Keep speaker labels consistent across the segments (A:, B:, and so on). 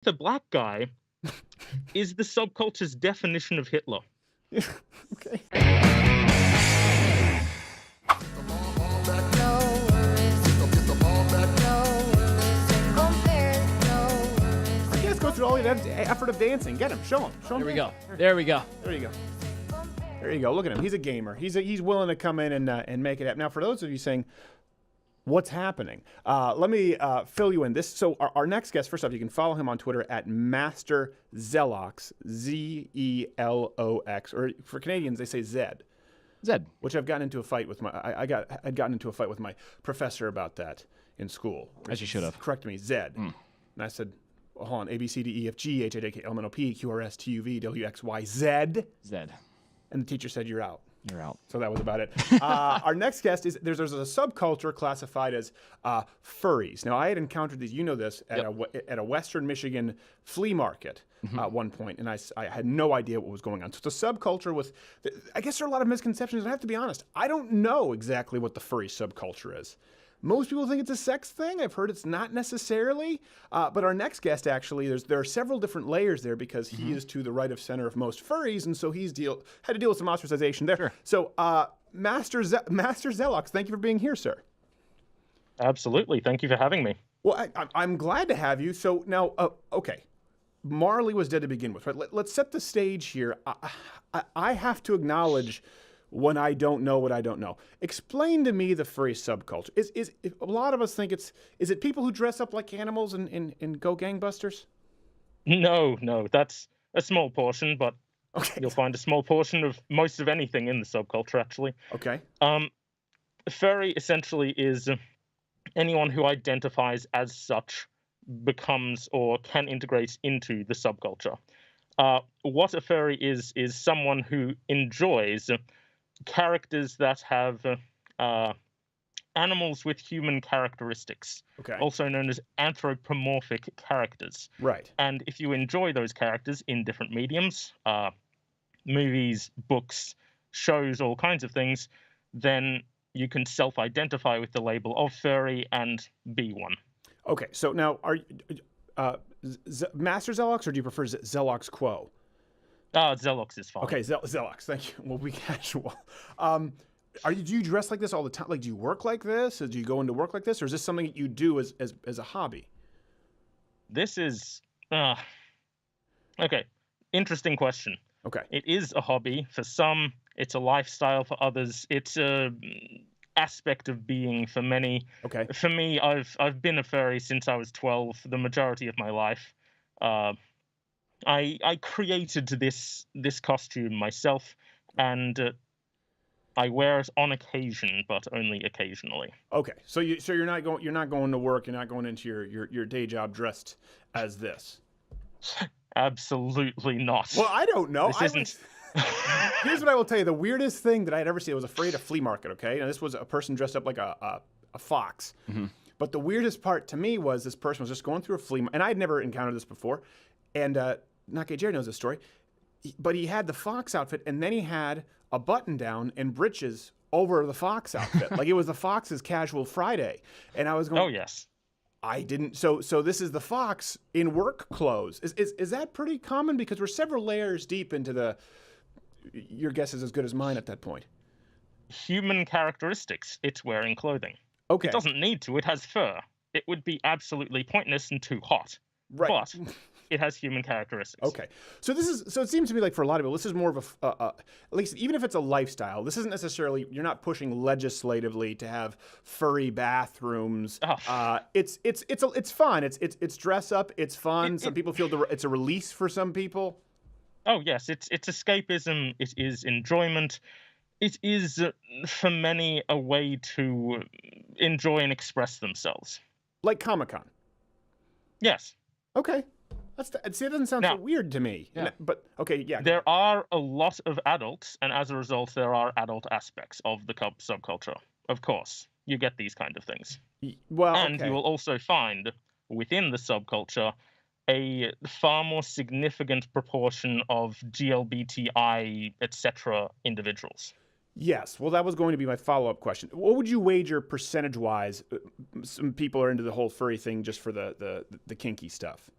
A: The black guy is the subculture's definition of Hitler.
B: Okay. Go through all the effort of dancing. Get him. Show him. Show him.
C: There we go. There we go.
B: There you go. There you go. Look at him. He's a gamer. He's willing to come in and make it happen. Now, for those of you saying, what's happening? Let me fill you in. So our next guest, first off, you can follow him on Twitter at Master Zelox, Zelox, or for Canadians, they say Zed.
C: Zed.
B: Which I've gotten into a fight with I'd gotten into a fight with my professor about that in school.
C: As you should have.
B: Corrected me, Zed. And I said, hold on, A, B, C, D, E, F, G, H, I, J, K, L, M, N, O, P, Q, R, S, T, U, V, W, X, Y, Z.
C: Zed.
B: And the teacher said, you're out.
C: You're out.
B: So that was about it. Our next guest is, there's a subculture classified as furries. Now, I had encountered these, you know this, at a Western Michigan flea market at one point, and I had no idea what was going on. So it's a subculture with, I guess there are a lot of misconceptions, and I have to be honest, I don't know exactly what the furry subculture is. Most people think it's a sex thing. I've heard it's not necessarily. But our next guest, actually, there are several different layers there because he is to the right of center of most furries, and so he's had to deal with some ostracization there. Sure. So, Master Zelox, thank you for being here, sir.
A: Absolutely. Thank you for having me.
B: Well, I'm glad to have you. So now, okay, Marley was dead to begin with. Right? Let's set the stage here. I have to acknowledge when I don't know what I don't know. Explain to me the furry subculture. Is a lot of us think is it people who dress up like animals and go gangbusters?
A: No, that's a small portion, but you'll find a small portion of most of anything in the subculture, actually.
B: Okay.
A: Furry essentially is anyone who identifies as such becomes or can integrate into the subculture. What a furry is someone who enjoys characters that have animals with human characteristics, also known as anthropomorphic characters.
B: Right.
A: And if you enjoy those characters in different mediums, movies, books, shows, all kinds of things, then you can self-identify with the label of furry and be one.
B: Okay, so now are Master Zelox, or do you prefer Zelox Quo?
A: Zelox is fine.
B: Okay, Zelox, thank you. We'll be casual. Do you dress like this all the time? Like, do you work like this? Or do you go into work like this? Or is this something that you do as a hobby?
A: This is... okay, interesting question.
B: Okay.
A: It is a hobby for some. It's a lifestyle for others. It's a aspect of being for many.
B: Okay.
A: For me, I've been a furry since I was 12, the majority of my life. I created this costume myself, and I wear it on occasion, but only occasionally.
B: Okay, so you're not going to work. You're not going into your day job dressed as this.
A: Absolutely not.
B: Well, I don't know.
A: This isn't.
B: Here's what I will tell you: the weirdest thing that I had ever seen. I was afraid of a flea market. Okay, and this was a person dressed up like a fox. Mm-hmm. But the weirdest part to me was this person was just going through a flea market, and I had never encountered this before. And Not Gay Jerry knows this story, but he had the fox outfit, and then he had a button down and breeches over the fox outfit, like it was the fox's casual Friday. And I was going,
A: oh yes,
B: I didn't. So this is the fox in work clothes. Is that pretty common? Because we're several layers deep into the. Your guess is as good as mine at that point.
A: Human characteristics. It's wearing clothing.
B: Okay.
A: It doesn't need to. It has fur. It would be absolutely pointless and too hot.
B: Right.
A: But it has human characteristics.
B: Okay. So it seems to me like for a lot of people, this is more of at least even if it's a lifestyle, this isn't necessarily, you're not pushing legislatively to have furry bathrooms. Oh. It's fun. It's dress up. It's fun. Some people feel it's a release for some people.
A: Oh yes, it's escapism. It is enjoyment. It is for many a way to enjoy and express themselves.
B: Like Comic-Con.
A: Yes.
B: Okay. That doesn't sound so weird to me.
C: Yeah.
B: But, okay, yeah.
A: There are a lot of adults, and as a result, there are adult aspects of the subculture. Of course, you get these kind of things.
B: Well,
A: and you will also find, within the subculture, a far more significant proportion of GLBTI, etc. individuals.
B: Yes. Well, that was going to be my follow-up question. What would you wager percentage-wise? Some people are into the whole furry thing just for the kinky stuff.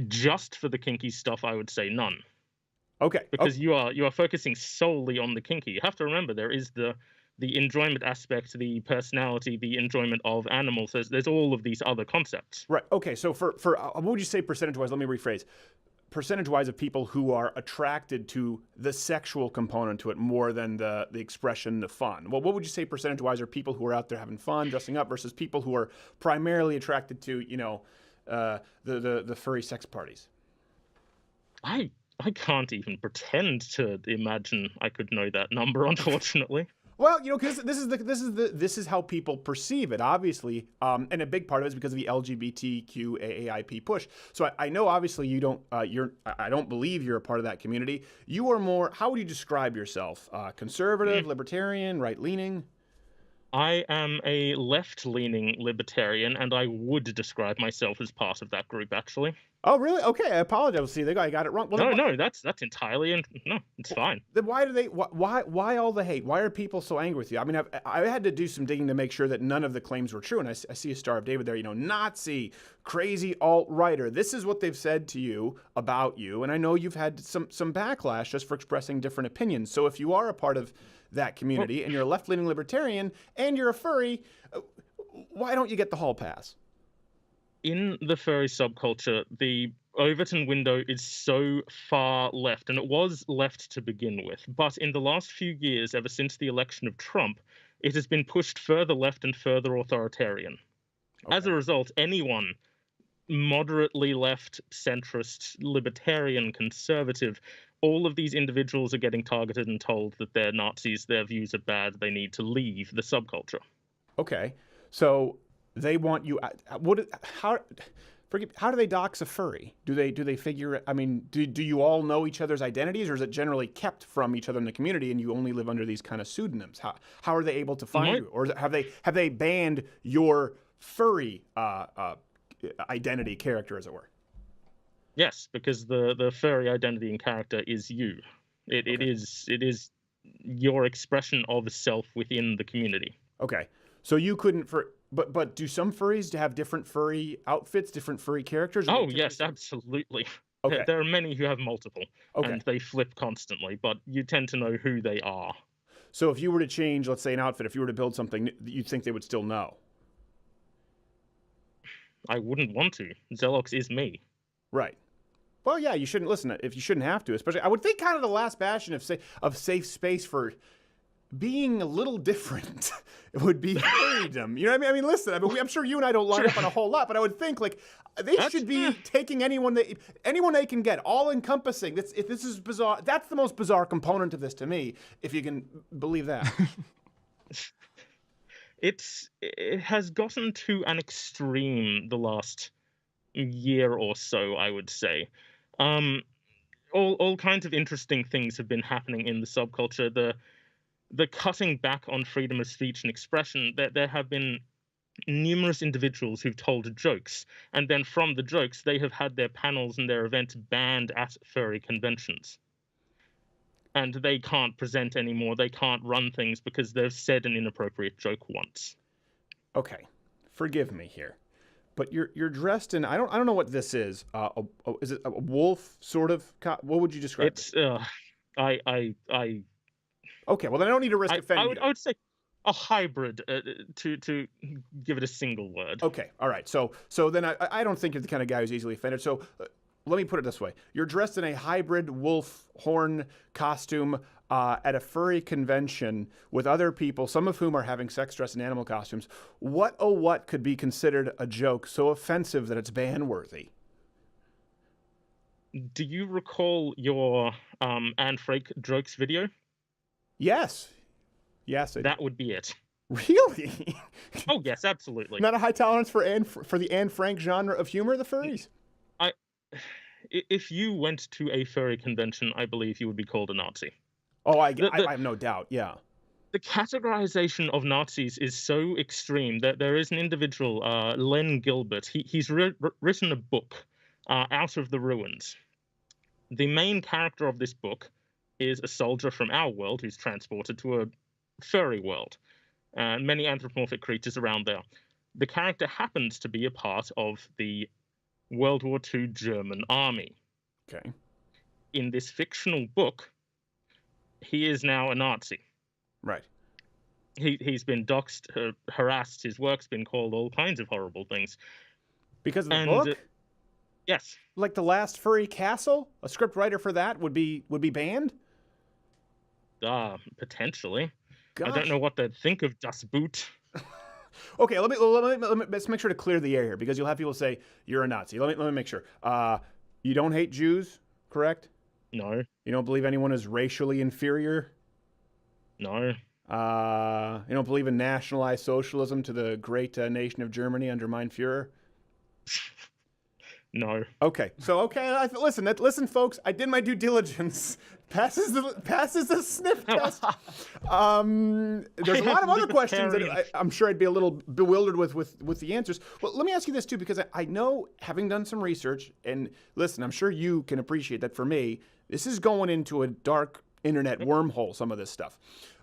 A: Just for the kinky stuff, I would say none.
B: Okay.
A: Because you are focusing solely on the kinky. You have to remember there is the enjoyment aspect, the personality, the enjoyment of animals. There's all of these other concepts.
B: Right. Okay. So for what would you say percentage-wise? Let me rephrase. Percentage-wise of people who are attracted to the sexual component to it more than the expression, the fun. Well, what would you say percentage-wise are people who are out there having fun, dressing up, versus people who are primarily attracted to, the furry sex parties?
A: I can't even pretend to imagine I could know that number, unfortunately.
B: Well, because this is how people perceive it, obviously, and a big part of it is because of the LGBTQ AAIP push. So I know, obviously, you don't. I don't believe you're a part of that community. You are more. How would you describe yourself? Conservative, libertarian, right-leaning?
A: I am a left-leaning libertarian, and I would describe myself as part of that group, actually.
B: Oh, really? Okay, I apologize. See, I got it wrong. Well,
A: no, that's entirely, no, it's fine.
B: Then why all the hate? Why are people so angry with you? I mean, I had to do some digging to make sure that none of the claims were true, and I see a Star of David there, Nazi, crazy alt-writer. This is what they've said to you about you, and I know you've had some backlash just for expressing different opinions. So if you are a part of that community, and you're a left-leaning libertarian, and you're a furry, why don't you get the hall pass?
A: In the furry subculture, the Overton window is so far left, and it was left to begin with. But in the last few years, ever since the election of Trump, it has been pushed further left and further authoritarian. Okay. As a result, anyone moderately left, centrist, libertarian, conservative, all of these individuals are getting targeted and told that they're Nazis, their views are bad, they need to leave the subculture.
B: Okay, so they want you. How do they dox a furry? Do they figure? I mean, do you all know each other's identities, or is it generally kept from each other in the community, and you only live under these kind of pseudonyms? How are they able to find you, or have they banned your furry identity character, as it were?
A: Yes, because the furry identity and character is you. It is your expression of self within the community.
B: Okay, so you couldn't But do some furries have different furry outfits, different furry characters?
A: Oh, yes, absolutely. Okay. There are many who have multiple, and they flip constantly, but you tend to know who they are.
B: So if you were to change, let's say, an outfit, if you were to build something, you'd think they would still know?
A: I wouldn't want to. Zelox is me.
B: Right. Well, yeah, you shouldn't listen. If you shouldn't have to, especially, I would think kind of the last bastion of safe space for being a little different would be freedom. You know what I mean? I mean, listen, I'm sure you and I don't line up on a whole lot, but I would think they should be taking anyone they can get, all encompassing. If this is bizarre, that's the most bizarre component of this to me, if you can believe that.
A: It has gotten to an extreme the last year or so, I would say. All kinds of interesting things have been happening in the subculture. The cutting back on freedom of speech and expression, there have been numerous individuals who've told jokes, and then from the jokes, they have had their panels and their events banned at furry conventions. And they can't present anymore, they can't run things because they've said an inappropriate joke once. Okay,
B: forgive me here, but you're dressed in, I don't know what this is. Is it a wolf sort of? What would you describe it?
A: It's
B: Okay, well then I don't need to risk offending you.
A: I would say a hybrid, to give it a single word.
B: Okay, all right. So then I don't think you're the kind of guy who's easily offended. So let me put it this way: you're dressed in a hybrid wolf horn costume at a furry convention with other people, some of whom are having sex dressed in animal costumes. What could be considered a joke so offensive that it's ban-worthy?
A: Do you recall your Anne Frank jokes video?
B: Yes.
A: That would be it.
B: Really?
A: Oh yes, absolutely.
B: Not a high tolerance for the Anne Frank genre of humor, the furries?
A: If you went to a furry convention, I believe you would be called a Nazi.
B: Oh, I have no doubt. Yeah.
A: The categorization of Nazis is so extreme that there is an individual, Len Gilbert. He's written a book, Out of the Ruins. The main character of this book is a soldier from our world who's transported to a furry world. Many anthropomorphic creatures around there. The character happens to be a part of the World War II German army.
B: Okay.
A: In this fictional book, he is now a Nazi.
B: Right.
A: He's been doxxed, harassed. His work's been called all kinds of horrible things.
B: Because of the book?
A: Yes.
B: Like The Last Furry Castle? A script writer for that would be banned?
A: Potentially.
B: Gosh.
A: I don't know what they'd think of Das Boot.
B: Okay, let's make sure to clear the air here, because you'll have people say you're a Nazi. Let me make sure. You don't hate Jews, correct?
A: No.
B: You don't believe anyone is racially inferior?
A: No.
B: You don't believe in nationalized socialism to the great nation of Germany under Mein Führer?
A: No.
B: Okay. So listen, folks. I did my due diligence. Passes the sniff test. There's a lot of other questions that I'm sure I'd be a little bewildered with the answers. Well, let me ask you this too, because I know, having done some research, and listen, I'm sure you can appreciate that. For me, this is going into a dark internet wormhole. Some of this stuff.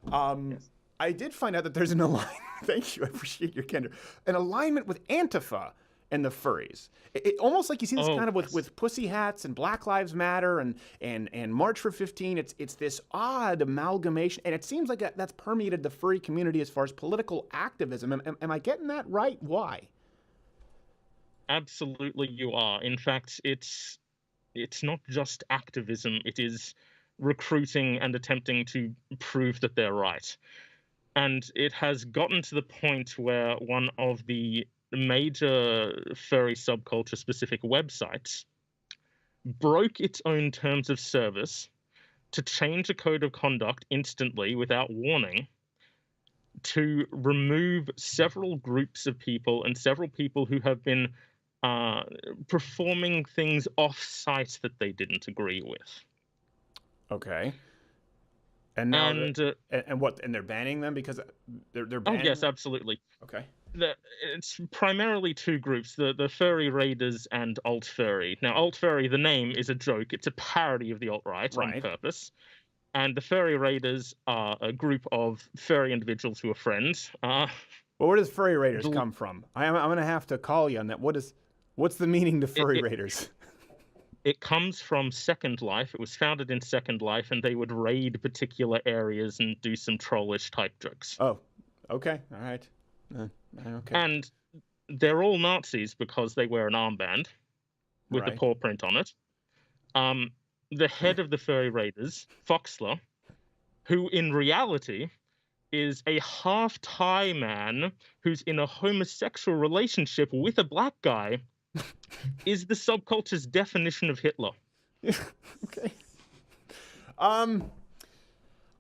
A: Yes.
B: I did find out that there's an alignment. Thank you. I appreciate your candor. An alignment with ANTIFA and the furries. It almost like you see this kind of with pussy hats and Black Lives Matter and March for 15. It's this odd amalgamation, and it seems like that's permeated the furry community as far as political activism. Am I getting that right? Why?
A: Absolutely, you are. In fact, it's not just activism. It is recruiting and attempting to prove that they're right. And it has gotten to the point where one of the major furry subculture specific websites broke its own terms of service to change a code of conduct instantly without warning, to remove several groups of people and several people who have been performing things off-site that they didn't agree with.
B: Okay. And now and they're banning them because they're banning.
A: Oh yes, absolutely.
B: Okay.
A: It's primarily two groups, the Furry Raiders and Alt-Furry. Now, Alt-Furry, the name is a joke. It's a parody of the alt-right on purpose. And the Furry Raiders are a group of furry individuals who are friends.
B: Well, where does Furry Raiders come from? I'm going to have to call you on that. What's the meaning to Furry Raiders?
A: It comes from Second Life. It was founded in Second Life, and they would raid particular areas and do some trollish type jokes.
B: Oh, okay. All right. Okay.
A: And they're all Nazis because they wear an armband with the paw print on it. The head of the Furry Raiders, Foxler, who in reality is a half-Thai man who's in a homosexual relationship with a black guy, is the subculture's definition of Hitler.
B: Okay.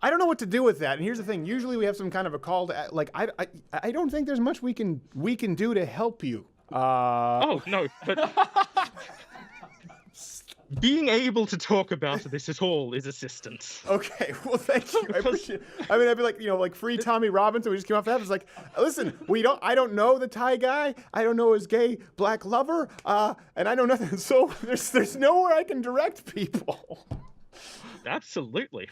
B: I don't know what to do with that. And here's the thing. Usually we have some kind of a call to, like, I don't think there's much we can do to help you.
A: Oh, no, but being able to talk about this at all is assistance.
B: Okay, well, thank you. I appreciate it. I mean, I'd be like, like free Tommy Robinson. We just came off that. It's like, listen, I don't know the Thai guy. I don't know his gay black lover. And I know nothing. So there's nowhere I can direct people.
A: Absolutely.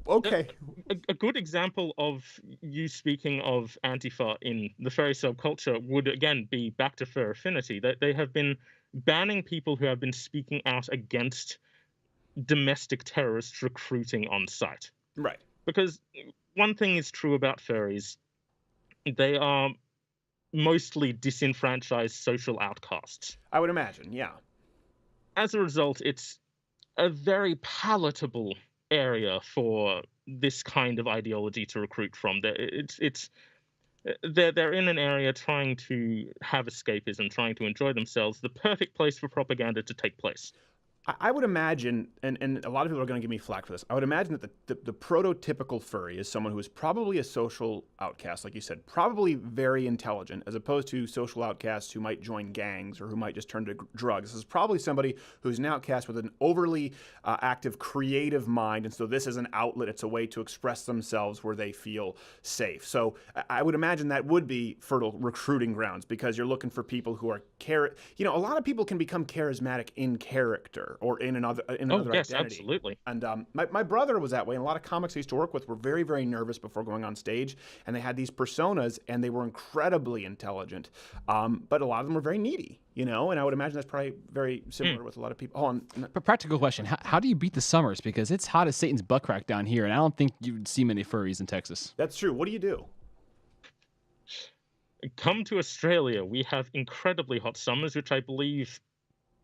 B: Okay.
A: A good example of you speaking of Antifa in the furry subculture would, again, be back to Fur Affinity. They have been banning people who have been speaking out against domestic terrorist recruiting on site.
B: Right.
A: Because one thing is true about furries. They are mostly disenfranchised social outcasts.
B: I would imagine, yeah.
A: As a result, it's a very palatable area for this kind of ideology to recruit from. They're in an area trying to have escapism, trying to enjoy themselves. The perfect place for propaganda to take place.
B: I would imagine, and a lot of people are going to give me flack for this, I would imagine that the prototypical furry is someone who is probably a social outcast, like you said, probably very intelligent, as opposed to social outcasts who might join gangs or who might just turn to drugs. This is probably somebody who's an outcast with an overly active, creative mind, and so this is an outlet. It's a way to express themselves where they feel safe. So I would imagine that would be fertile recruiting grounds, because you're looking for people who are a lot of people can become charismatic in character, gender or in another
A: yes,
B: identity.
A: Absolutely.
B: And my brother was that way, and a lot of comics I used to work with were very, very nervous before going on stage, and they had these personas, and they were incredibly intelligent, but a lot of them were very needy, you know, and I would imagine that's probably very similar with a lot of people. Hold on.
C: But practical question, how do you beat the summers? Because it's hot as Satan's butt crack down here, and I don't think you'd see many furries in Texas.
B: That's true. What do you do?
A: Come to Australia. We have incredibly hot summers, which I believe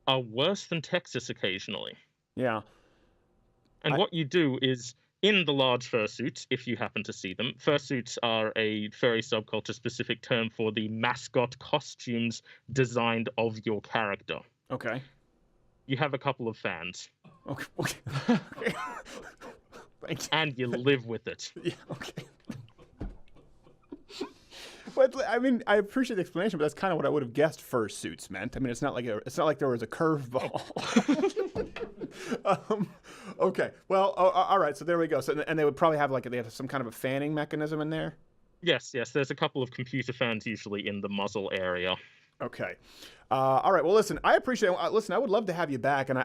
A: are worse than Texas occasionally.
B: Yeah.
A: And what you do is, in the large fursuits, if you happen to see them, fursuits are a furry subculture-specific term for the mascot costumes designed of your character.
B: Okay.
A: You have a couple of fans.
B: Okay. Okay. Thank you.
A: And you live with it.
B: Yeah, okay. But I mean, I appreciate the explanation, but that's kind of what I would have guessed fursuits meant. I mean, it's not like there was a curveball. Okay, well, all right. So there we go. So and they would probably have they have some kind of a fanning mechanism in there.
A: Yes. There's a couple of computer fans usually in the muzzle area.
B: Okay. All right. Well, listen, I appreciate it. Listen, I would love to have you back. And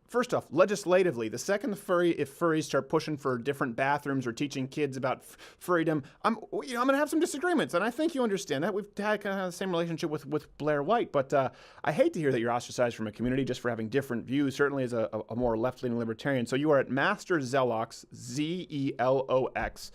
B: first off, legislatively, the second if furries start pushing for different bathrooms or teaching kids about furrydom, I'm going to have some disagreements, and I think you understand that. We've had kind of the same relationship with Blair White, but I hate to hear that you're ostracized from a community just for having different views, certainly as a more left-leaning libertarian. So you are at Master Zelox, Zelox,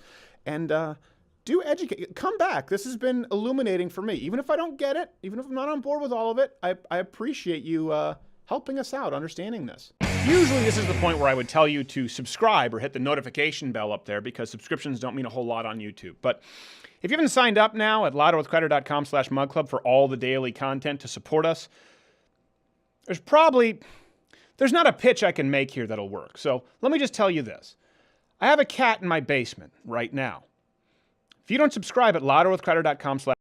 B: and do educate. Come back. This has been illuminating for me. Even if I don't get it, even if I'm not on board with all of it, I appreciate you helping us out, understanding this. Usually this is the point where I would tell you to subscribe or hit the notification bell up there because subscriptions don't mean a whole lot on YouTube. But if you haven't signed up now at louderwithcrowder.com/mugclub for all the daily content to support us, there's not a pitch I can make here that'll work. So let me just tell you this. I have a cat in my basement right now. If you don't subscribe at louderwithcrowder.com/mugclub,